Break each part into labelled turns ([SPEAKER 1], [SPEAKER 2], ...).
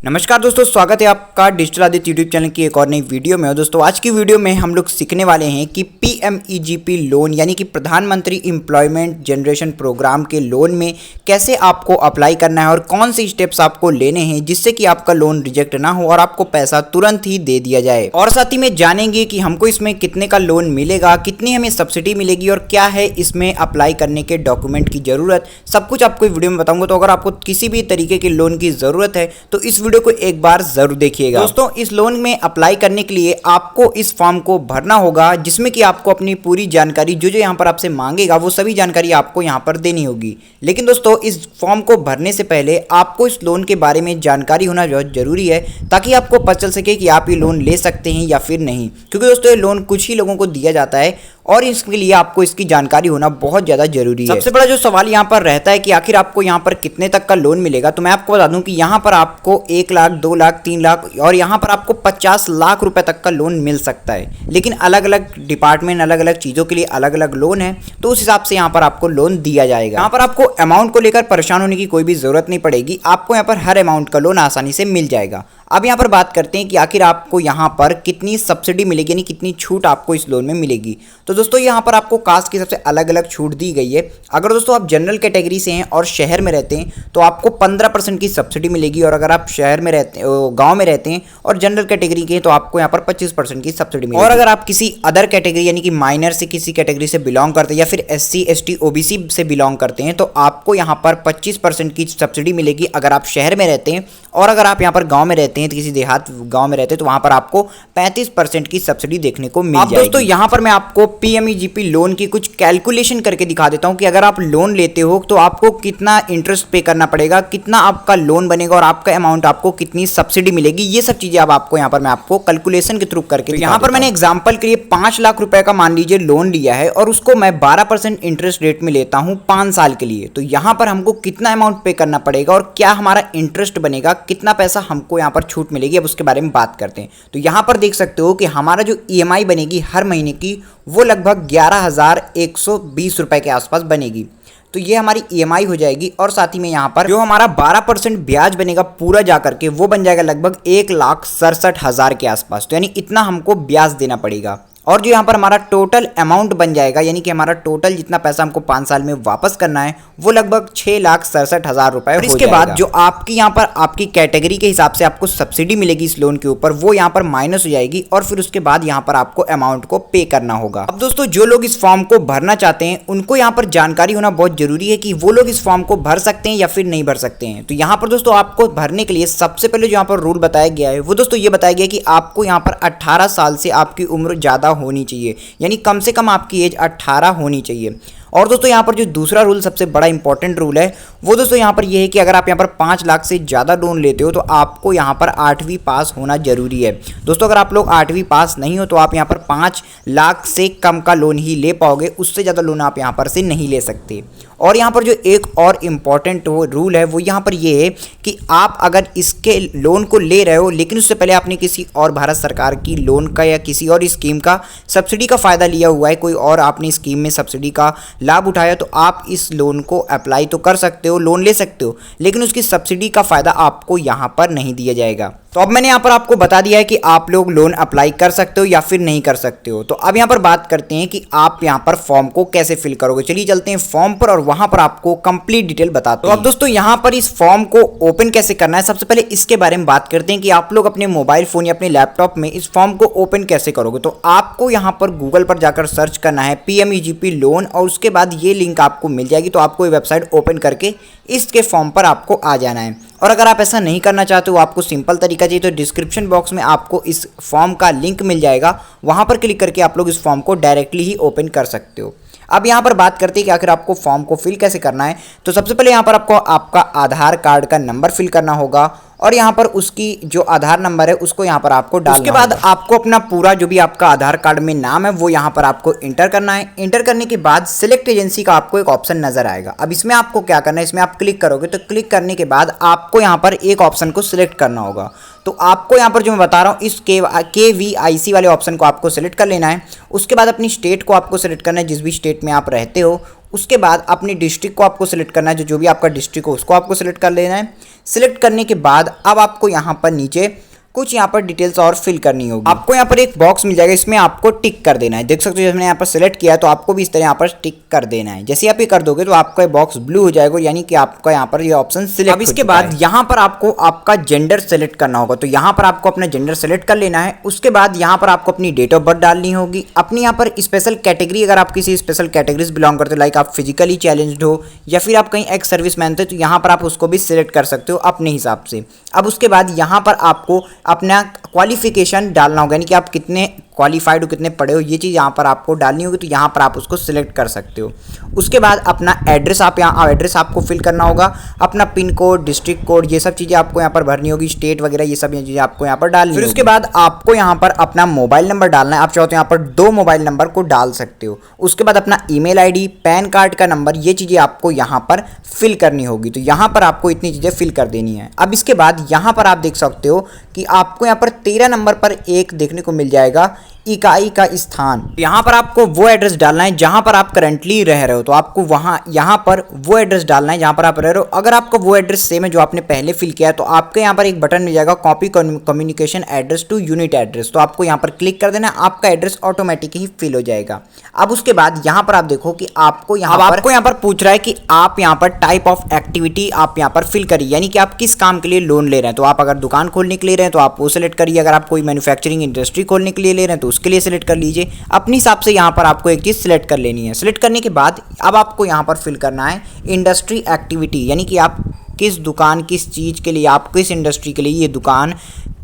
[SPEAKER 1] नमस्कार दोस्तों, स्वागत है आपका डिजिटल आदित्य यूट्यूब चैनल की एक और नई वीडियो में। दोस्तों आज की वीडियो में हम लोग सीखने वाले हैं कि पीएमईजीपी लोन यानी कि प्रधानमंत्री एम्प्लॉयमेंट जनरेशन प्रोग्राम के लोन में कैसे आपको अप्लाई करना है और कौन से स्टेप्स आपको लेने हैं जिससे कि आपका लोन रिजेक्ट ना हो और आपको पैसा तुरंत ही दे दिया जाए। और साथ ही में जानेंगे कि हमको इसमें कितने का लोन मिलेगा, कितनी हमें सब्सिडी मिलेगी और क्या है इसमें अप्लाई करने के डॉक्यूमेंट की ज़रूरत, सब कुछ आपको वीडियो में बताऊंगा। तो अगर आपको किसी भी तरीके के लोन की ज़रूरत है तो इस वीडियो को एक बार जरूर देखिएगा। दोस्तों इस लोन में अप्लाई करने के लिए आपको इस फॉर्म को भरना होगा जिसमें कि आपको अपनी पूरी जानकारी जो जो यहाँ पर आपसे मांगेगा वो सभी जानकारी आपको यहाँ पर देनी होगी। लेकिन दोस्तों इस फॉर्म को भरने से पहले आपको इस लोन के बारे में जानकारी होना बहुत जरूरी है ताकि आपको पता चल सके कि आप ये लोन ले सकते हैं या फिर नहीं, क्योंकि दोस्तों ये लोन कुछ ही लोगों को दिया जाता है और इसके लिए आपको इसकी जानकारी होना बहुत ज़्यादा जरूरी है। सबसे बड़ा जो सवाल यहाँ पर रहता है कि आखिर आपको यहाँ पर कितने तक का लोन मिलेगा, तो मैं आपको बता दूं कि यहाँ पर आपको 1 लाख, 2 लाख, 3 लाख और यहाँ पर आपको 50 लाख रुपए तक का लोन मिल सकता है। लेकिन अलग अलग डिपार्टमेंट, अलग अलग चीज़ों के लिए अलग अलग लोन है, तो उस हिसाब से यहाँ पर आपको लोन दिया जाएगा। यहाँ पर आपको अमाउंट को लेकर परेशान होने की कोई भी ज़रूरत नहीं पड़ेगी, आपको यहाँ पर हर अमाउंट का लोन आसानी से मिल जाएगा। अब यहाँ पर बात करते हैं कि आखिर आपको यहाँ पर कितनी सब्सिडी मिलेगी, यानी कितनी छूट आपको इस लोन में मिलेगी। तो दोस्तों यहाँ पर आपको कास्ट के हिसाब से अलग अलग छूट दी गई है। अगर दोस्तों आप जनरल कैटेगरी से हैं और शहर में रहते हैं तो आपको 15% की सब्सिडी मिलेगी, और अगर आप शहर में रहते हैं, गाँव में रहते हैं और जनरल कैटेगरी के हैं तो आपको यहाँ पर 25% की सब्सिडी मिलेगी। और अगर आप किसी अदर कैटेगरी यानी कि माइनर से किसी कैटेगरी से बिलोंग करते हैं या फिर SC ST OBC से बिलोंग करते हैं तो आपको यहाँ पर 25% की सब्सिडी मिलेगी अगर आप शहर में रहते हैं। और अगर आप यहाँ पर गाँव में रहते हैं तो किसी देहात गांव में रहते हैं तो वहां पर आपको 35% की सब्सिडी देखने को मिल जाएगी। दोस्तों यहां पर मैं आपको पीएमईजीपी लोन की कुछ कैलकुलेशन करके दिखा देता हूं कि अगर आप लोन लेते हो तो आपको कितना इंटरेस्ट पे करना पड़ेगा, कितना आपका लोन बनेगा और आपका अमाउंट आपको कितनी सब्सिडी मिलेगी। ये सब चीजें अब आपको यहाँ पर मैं आपको कैलकुलेशन के थ्रू करके तो यहाँ पर मैंने एग्जाम्पल के लिए 5 लाख रुपए का मान लीजिए लोन लिया है और उसको मैं 12% इंटरेस्ट रेट में लेता हूँ 5 साल के लिए। तो यहाँ पर हमको कितना अमाउंट पे करना पड़ेगा और क्या हमारा इंटरेस्ट बनेगा, कितना पैसा हमको यहाँ पर छूट मिलेगी, अब उसके बारे में बात करते हैं। तो यहाँ पर देख सकते हो कि हमारा जो EMI बनेगी हर महीने की वो लगभग 11,120 रुपए के आसपास बनेगी। तो ये हमारी EMI हो जाएगी और साथ ही में यहाँ पर जो हमारा 12% ब्याज बनेगा पूरा जाकर के वो बन जाएगा लगभग 1,67,000 के आसपास। तो यानी इतना हमको ब्याज देना पड़ेगा। और जो यहाँ पर हमारा टोटल अमाउंट बन जाएगा, यानी कि हमारा टोटल जितना पैसा हमको 5 साल में वापस करना है वो लगभग 6,67,000 रुपए हो जाएगा। इसके बाद जो आपकी यहाँ पर आपकी कैटेगरी के हिसाब से आपको सब्सिडी मिलेगी इस लोन के ऊपर वो यहाँ पर माइनस हो जाएगी और फिर उसके बाद यहाँ पर आपको अमाउंट को पे करना होगा। अब दोस्तों जो लोग इस फॉर्म को भरना चाहते हैं उनको यहाँ पर जानकारी होना बहुत जरूरी है कि वो लोग इस फॉर्म को भर सकते हैं या फिर नहीं भर सकते हैं। तो यहाँ पर दोस्तों आपको भरने के लिए सबसे पहले जो यहाँ पर रूल बताया गया है वो दोस्तों ये बताया गया कि आपको यहाँ पर 18 साल से आपकी उम्र ज़्यादा होनी चाहिए, यानी कम से कम आपकी एज 18 होनी चाहिए। और दोस्तों यहाँ पर जो दूसरा रूल सबसे बड़ा इंपॉर्टेंट रूल है वो दोस्तों यहाँ पर ये है कि अगर आप यहाँ पर 5 लाख से ज़्यादा लोन लेते हो तो आपको यहाँ पर 8वीं पास होना जरूरी है। दोस्तों अगर आप लोग 8वीं पास नहीं हो तो आप यहाँ पर 5 लाख से कम का लोन ही ले पाओगे, उससे ज़्यादा लोन आप यहाँ पर से नहीं ले सकते। और यहाँ पर जो एक और इम्पॉर्टेंट रूल है वो यहाँ पर ये है कि आप अगर इसके लोन को ले रहे हो लेकिन उससे पहले आपने किसी और भारत सरकार की लोन का या किसी और स्कीम का सब्सिडी का फ़ायदा लिया हुआ है, कोई और आपने स्कीम में सब्सिडी का लाभ उठाया, तो आप इस लोन को अप्लाई तो कर सकते हो, लोन ले सकते हो, लेकिन उसकी सब्सिडी का फ़ायदा आपको यहाँ पर नहीं दिया जाएगा। तो अब मैंने यहाँ पर आपको बता दिया है कि आप लोग लोन अप्लाई कर सकते हो या फिर नहीं कर सकते हो। तो अब यहाँ पर बात करते हैं कि आप यहाँ पर फॉर्म को कैसे फिल करोगे। चलिए चलते हैं फॉर्म पर और वहाँ पर आपको कंप्लीट डिटेल बताते हैं। तो अब दोस्तों यहाँ पर इस फॉर्म को ओपन कैसे करना है, सबसे पहले इसके बारे में बात करते हैं कि आप लोग अपने मोबाइल फ़ोन या अपने लैपटॉप में इस फॉर्म को ओपन कैसे करोगे। तो आपको यहाँ पर गूगल पर जाकर सर्च करना है पीएमईजीपी लोन और उसके बाद ये लिंक आपको मिल जाएगी। तो आपको ये वेबसाइट ओपन करके इसके फॉर्म पर आपको आ जाना है। और अगर आप ऐसा नहीं करना चाहते हो, आपको सिंपल तरीका चाहिए, तो डिस्क्रिप्शन बॉक्स में आपको इस फॉर्म का लिंक मिल जाएगा, वहाँ पर क्लिक करके आप लोग इस फॉर्म को डायरेक्टली ही ओपन कर सकते हो। अब यहाँ पर बात करते हैं कि आखिर आपको फॉर्म को फिल कैसे करना है। तो सबसे पहले यहाँ पर आपको आपका आधार कार्ड का नंबर फिल करना होगा और यहाँ पर उसकी जो आधार नंबर है उसको यहाँ पर आपको डालना। उसके बाद आपको अपना पूरा जो भी आपका आधार कार्ड में नाम है वो यहाँ पर आपको इंटर करना है। इंटर करने के बाद सिलेक्ट एजेंसी का आपको एक ऑप्शन नजर आएगा। अब इसमें आपको क्या करना है, इसमें आप क्लिक करोगे तो क्लिक करने के बाद आपको यहाँ पर एक ऑप्शन को सिलेक्ट करना होगा। तो आपको यहाँ पर जो मैं बता रहा हूँ इस KVIC वाले ऑप्शन को आपको सिलेक्ट कर लेना है। उसके बाद अपनी स्टेट को आपको सिलेक्ट करना है, जिस भी स्टेट में आप रहते हो उसके बाद अपनी डिस्ट्रिक्ट को आपको सिलेक्ट करना है, जो भी आपका डिस्ट्रिक्ट हो उसको आपको सिलेक्ट कर लेना है। सिलेक्ट करने के बाद अब आपको यहाँ पर नीचे कुछ यहाँ पर डिटेल्स और फिल करनी होगी। आपको यहाँ पर एक बॉक्स मिल जाएगा, इसमें आपको टिक कर देना है। देख सकते हो जैसे मैंने यहाँ पर सिलेक्ट किया तो आपको भी इस तरह यहाँ पर टिक कर देना है। जैसे आप ये कर दोगे तो आपका बॉक्स ब्लू हो जाएगा, यानी कि आपका यहाँ पर ये ऑप्शन सिलेक्ट। अब इसके बाद यहाँ पर आपको आपका जेंडर सेलेक्ट करना होगा, तो यहाँ पर आपको अपना जेंडर सेलेक्ट कर लेना है। उसके बाद यहाँ पर आपको अपनी डेट ऑफ बर्थ डालनी होगी, अपनी यहाँ पर स्पेशल कैटेगरी, अगर आप किसी स्पेशल कैटेगरीज बिलोंग करते हो, लाइक आप फिजिकली चैलेंज्ड हो या फिर आप कहीं एक्स सर्विस मैन थे, तो यहाँ पर आप उसको भी सिलेक्ट कर सकते हो अपने हिसाब से। अब उसके बाद यहाँ पर आपको अपना क्वालिफिकेशन डालना होगा, यानी कि आप कितने क्वालिफाइड हो, कितने पढ़े हो, ये चीज़ यहाँ पर आपको डालनी होगी, तो यहाँ पर आप उसको सिलेक्ट कर सकते हो। उसके बाद अपना एड्रेस, आप यहाँ एड्रेस आपको फिल करना होगा, अपना पिन कोड, डिस्ट्रिक्ट कोड, ये सब चीज़ें आपको यहाँ पर भरनी होगी, स्टेट वगैरह ये सब चीज़ें आपको यहाँ पर डालनी होगी। फिर उसके बाद आपको यहाँ पर अपना मोबाइल नंबर डालना है, आप चाहो तो यहाँ पर 2 मोबाइल नंबर को डाल सकते हो। उसके बाद अपना ईमेल आईडी, पैन कार्ड का नंबर, ये चीज़ें आपको यहाँ पर फिल करनी होगी, तो यहाँ पर आपको इतनी चीज़ें फिल कर देनी है। अब इसके बाद यहाँ पर आप देख सकते हो कि आपको यहाँ पर 13 नंबर पर एक देखने को मिल जाएगा, इकाई का स्थान। यहाँ पर आपको वो एड्रेस डालना है जहाँ पर आप करंटली रह रहे हो, तो आपको यहाँ पर वो एड्रेस डालना है जहाँ पर आप रह रहे हो। अगर आपका वो एड्रेस सेम है जो आपने पहले फिल किया है, तो आपके यहाँ पर एक बटन मिल जाएगा copy communication address to unit address, तो आपको यहाँ पर क्लिक कर देना है, आपका एड्रेस ऑटोमेटिक ही फिल हो जाएगा। अब उसके बाद यहाँ पर आप देखो कि आपको यहाँ पर पूछ रहा है कि आप यहाँ पर टाइप ऑफ एक्टिविटी आप यहाँ पर फिल करिए, यानी कि आप किस काम के लिए लोन ले रहे हैं। तो आप अगर दुकान खोलने के लिए रहे हैं तो आप वो सिलेक्ट करिए, अगर आप कोई मैन्युफैक्चरिंग इंडस्ट्री खोलने के लिए ले रहे हैं तो उसके लिए सिलेक्ट कर लीजिए। अपने हिसाब से यहाँ पर आपको एक चीज़ सिलेक्ट कर लेनी है। सिलेक्ट करने के बाद अब आपको यहाँ पर फिल करना है इंडस्ट्री एक्टिविटी, यानी कि आप किस दुकान, किस चीज़ के लिए, आप किस इंडस्ट्री के लिए ये दुकान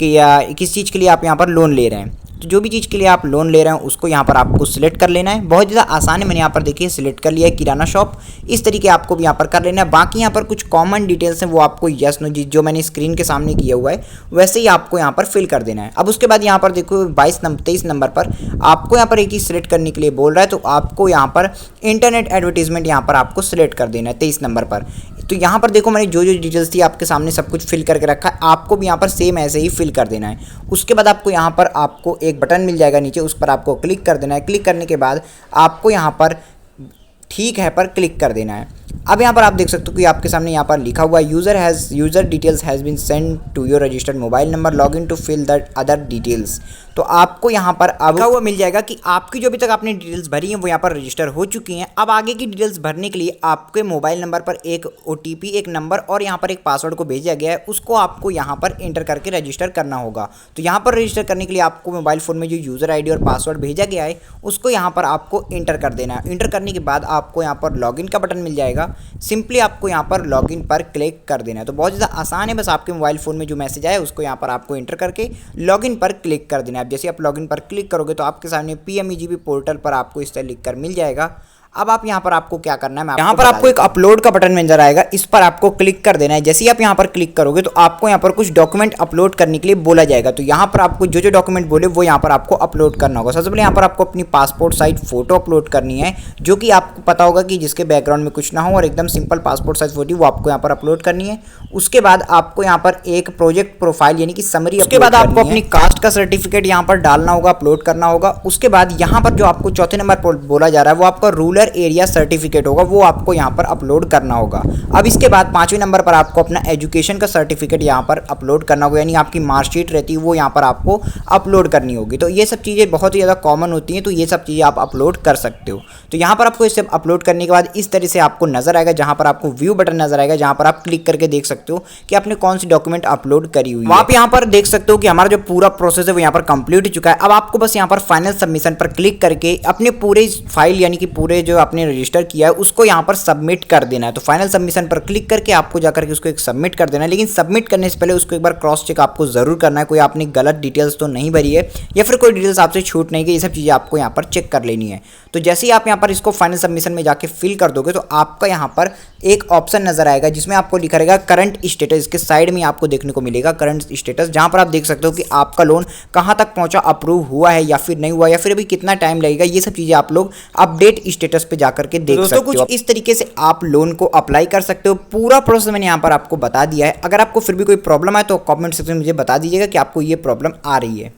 [SPEAKER 1] के या किस चीज़ के लिए आप यहाँ पर लोन ले रहे हैं। तो जो भी चीज़ के लिए आप लोन ले रहे हैं उसको यहाँ पर आपको सिलेक्ट कर लेना है। बहुत ज़्यादा आसान है, मैंने यहाँ पर देखिए सिलेक्ट कर लिया है किराना शॉप। इस तरीके आपको भी यहाँ पर कर लेना है। बाकी यहाँ पर कुछ कॉमन डिटेल्स हैं वो आपको यस नो जो मैंने स्क्रीन के सामने किया हुआ है वैसे ही आपको यहाँ पर फिल कर देना है। अब उसके बाद यहाँ पर देखो 23 नंबर पर आपको यहाँ पर एक चीज़ सिलेक्ट करने के लिए बोल रहा है, तो आपको यहाँ पर इंटरनेट एडवर्टीजमेंट यहाँ पर आपको सिलेक्ट कर देना है 23 नंबर पर। तो यहाँ पर देखो मैंने जो डिटेल्स थी आपके सामने सब कुछ फिल करके रखा है, आपको भी यहाँ पर सेम ऐसे ही फिल कर देना है। उसके बाद आपको यहाँ पर आपको एक बटन मिल जाएगा नीचे, उस पर आपको क्लिक कर देना है। क्लिक करने के बाद आपको यहाँ पर ठीक है पर क्लिक कर देना है। अब यहाँ पर आप देख सकते हो कि आपके सामने यहाँ पर लिखा हुआ है user details has been send to your registered mobile number, log in to fill the other details. तो आपको यहाँ पर अब लिखा हुआ मिल जाएगा कि आपकी जो अभी तक आपने डिटेल्स भरी हैं वो यहाँ पर रजिस्टर हो चुकी हैं। अब आगे की डिटेल्स भरने के लिए आपके मोबाइल नंबर पर एक OTP, एक नंबर और यहाँ पर एक पासवर्ड को भेजा गया है, उसको आपको यहाँ पर एंटर करके रजिस्टर करना होगा। तो यहाँ पर रजिस्टर करने के लिए आपको मोबाइल फ़ोन में जो यूज़र ID और पासवर्ड भेजा गया है उसको यहाँ पर आपको एंटर कर देना है। एंटर करने के बाद आपको यहाँ पर लॉगिन का बटन मिल जाएगा, सिंपली आपको यहाँ पर लॉगिन पर क्लिक कर देना है। तो बहुत ज़्यादा आसान है, बस आपके मोबाइल फ़ोन में जो मैसेज आया उसको यहाँ पर आपको एंटर करके लॉगिन पर क्लिक कर देना है। अब जैसे आप लॉगिन पर क्लिक करोगे तो आपके सामने PMEGP पोर्टल पर आपको इस तरह लिखकर मिल जाएगा। अब आप यहाँ पर आपको क्या करना है, यहाँ पर आपको एक अपलोड का बटन नजर आएगा, इस पर आपको क्लिक कर देना है। जैसे ही आप यहाँ पर क्लिक करोगे तो आपको यहाँ पर कुछ डॉक्यूमेंट अपलोड करने के लिए बोला जाएगा। तो यहाँ पर आपको जो डॉक्यूमेंट बोले वो यहाँ पर आपको अपलोड करना होगा। सबसे पहले यहाँ पर आपको अपनी पासपोर्ट साइज फोटो अपलोड करनी है, जो कि आपको पता होगा कि जिसके बैकग्राउंड में कुछ ना हो और एकदम सिंपल पासपोर्ट साइज फोटो वो आपको यहाँ पर अपलोड करनी है। उसके बाद आपको यहाँ पर एक प्रोजेक्ट प्रोफाइल यानी कि समरी, उसके बाद आपको अपनी कास्ट का सर्टिफिकेट यहाँ पर डालना होगा, अपलोड करना होगा। उसके बाद यहाँ पर जो आपको चौथे नंबर पर बोला जा रहा है वो आपका रूरल एरिया सर्टिफिकेट होगा, वो आपको यहाँ पर अपलोड करना होगा। अब इसके बाद 5वें नंबर पर आपको अपना एजुकेशन का सर्टिफिकेट यहाँ पर अपलोड करना होगा, यानी आपकी मार्कशीट रहती है वो यहाँ पर आपको अपलोड करनी होगी। तो ये सब चीज़ें बहुत ही ज़्यादा कॉमन होती हैं, तो ये सब चीज़ें आप अपलोड कर सकते हो। तो यहाँ पर आपको इसे अपलोड करने के बाद इस तरह से आपको नजर आएगा, जहाँ पर आपको व्यू बटन नजर आएगा, जहाँ पर आप क्लिक करके देख सकते हो कि आपने कौन सी डॉक्यूमेंट अपलोड करी हुई है। आप यहाँ पर देख सकते हो कि हमारा जो पूरा प्रोसेस है वो यहाँ पर कंप्लीट हो चुका है। अब आपको बस यहाँ पर फाइनल सबमिशन पर क्लिक करके अपने पूरे फाइल यानी कि पूरे जो आपने रजिस्टर किया है उसको यहाँ पर सबमिट कर देना है। तो फाइनल सबमिशन पर क्लिक करके आपको जाकर के उसको एक सबमिट कर देना है। लेकिन सबमिट करने से पहले उसको एक बार क्रॉस चेक आपको जरूर करना है, कोई आपने गलत डिटेल्स तो नहीं भरी है या फिर कोई डिटेल्स आपसे छूट नहीं गई, ये सब चीज़ें आपको यहाँ पर चेक कर लेनी है। तो जैसे ही आप यहाँ पर इसको फाइनल सबमिशन में जाके फिल कर दोगे तो आपका यहाँ पर एक ऑप्शन नजर आएगा जिसमें आपको लिखा रहेगा करंट स्टेटस। इसके साइड में आपको देखने को मिलेगा करंट स्टेटस, जहाँ पर आप देख सकते हो कि आपका लोन कहाँ तक पहुँचा, अप्रूव हुआ है या फिर नहीं हुआ, या फिर अभी कितना टाइम लगेगा। ये सब चीज़ें आप लोग अपडेट स्टेटस पे जाकर के देख सकते हो। कुछ इस तरीके से आप लोन को अप्लाई कर सकते हो। पूरा प्रोसेस मैंने यहाँ पर आपको बता दिया है। अगर आपको फिर भी कोई प्रॉब्लम है तो कमेंट सेक्शन में मुझे बता दीजिएगा कि आपको ये प्रॉब्लम आ रही है।